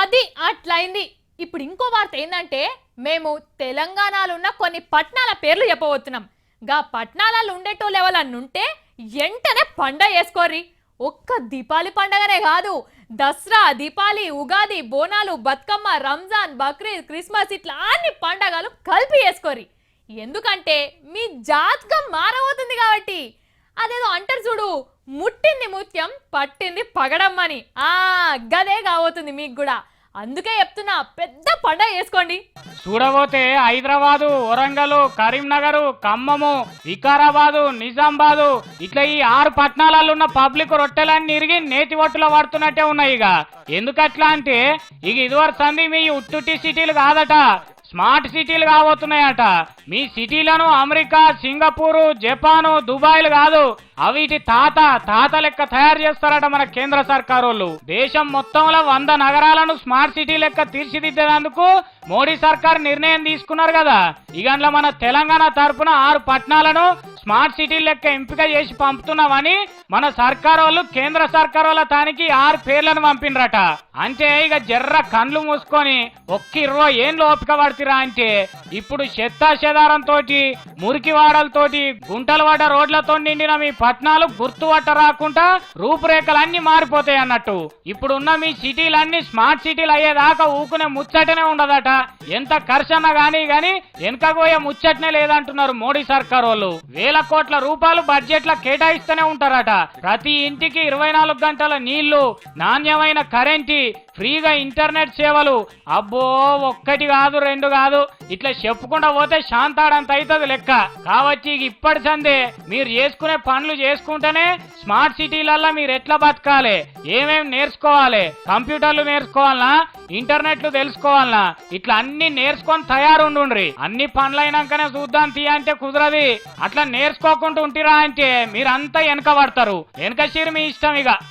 అది అట్లయింది. ఇప్పుడు ఇంకో వార్త ఏంటంటే మేము తెలంగాణలో ఉన్న కొన్ని పట్టణాల పేర్లు చెప్పబోతున్నాం. గా పట్టణాలలో ఉండేటోళ్ళు ఎవరన్నుంటే ఎంటనే పండగ చేసుకోర్రి. ఒక్క దీపావళి పండగనే కాదు, దసరా, దీపావళి, ఉగాది, బోనాలు, బతుకమ్మ, రంజాన్, బక్రీద్, క్రిస్మస్ ఇట్లా అన్ని పండగలు కలిపి చేసుకోర్రి. ఎందుకంటే మీ జాతకం మారబోతుంది కాబట్టి. అదేదో అంటారు చూడు, ముట్టింది ముత్యం పట్టింది పగడమ్మని. గదే కాబోతుంది మీకు కూడా. అందుకే చెప్తున్నా, పెద్ద పండగ చేసుకోండి. చూడబోతే హైదరాబాదు, వరంగల్, కరీంనగర్, ఖమ్మము, వికారాబాదు, నిజామాబాదు ఇట్లా ఈ 6 పట్టణాలలో ఉన్న పబ్లిక్ రొట్టెలన్నీ ఇరిగి నేతి ఒట్టులో పడుతున్నట్టే ఉన్నాయి. ఇక ఎందుకట్లా అంటే ఇక ఇదివరకు సంది మీ ఉట్టుట్టి సిటీలు కాదట, స్మార్ట్ సిటీలు కాబోతున్నాయట. మీ సిటీలను అమెరికా, సింగపూరు, జపాను, దుబాయ్లు కాదు, అవిటి తాత లెక్క తయారు చేస్తారట మన కేంద్ర సర్కారు వాళ్ళు. దేశం మొత్తంలో 100 నగరాలను స్మార్ట్ సిటీ లెక్క తీర్చిదిద్దేందుకు మోడీ సర్కార్ నిర్ణయం తీసుకున్నారు కదా. ఇక మన తెలంగాణ తరఫున 6 పట్టణాలను స్మార్ట్ సిటీ లెక్క ఎంపిక చేసి పంపుతున్నామని మన సర్కారు వాళ్ళు కేంద్ర సర్కారు వాళ్ళ తానికి 6 పేర్లను పంపినరట. అంటే ఇక జర్ర కండ్లు మూసుకొని 20 ఏళ్ళు ఓపిక పడుతురా అంటే ఇప్పుడు చెత్తాచెదారంతో, మురికి వాడలతోటి, గుంటలు పడ్డ రోడ్లతో నిండిన మీ పట్టణాలు గుర్తుపట్ట రాకుండా రూపురేఖలన్నీ మారిపోతాయి అన్నట్టు. ఇప్పుడున్న మీ సిటీలన్నీ స్మార్ట్ సిటీలు అయ్యేదాకా ఊకునే ముచ్చటనే ఉండదట. ఎంత ఖర్చన్నా గానీ వెనకపోయే ముచ్చటనే లేదంటున్నారు మోడీ సర్కారు వాళ్ళు. వేల కోట్ల రూపాయలు బడ్జెట్ల కేటాయిస్తూనే ఉంటారట. ప్రతి ఇంటికి 24 గంటల నీళ్లు, నాణ్యమైన కరెంటు, ఫ్రీగా ఇంటర్నెట్ సేవలు. అబ్బో, 1 కాదు 2 కాదు, ఇట్లా చెప్పుకుంటా పోతే శాంతాడంత అవుతుంది లెక్క. కాబట్టి ఇప్పటి సందే మీరు చేసుకునే పనులు చేసుకుంటేనే స్మార్ట్ సిటీలల్లో మీరు ఎట్లా బతకాలి, ఏమేమి నేర్చుకోవాలి, కంప్యూటర్లు నేర్చుకోవాలనా, ఇంటర్నెట్లు తెలుసుకోవాలనా, ఇట్లా అన్ని నేర్చుకొని తయారుండ్రి. అన్ని పనులు అయినాకనే చూద్దాం తీ అంటే కుదరది. అట్లా నేర్చుకోకుండా ఉంటిరా అంటే మీరంతా వెనక పడతారు. వెనక చీరు మీ ఇష్టం ఇక.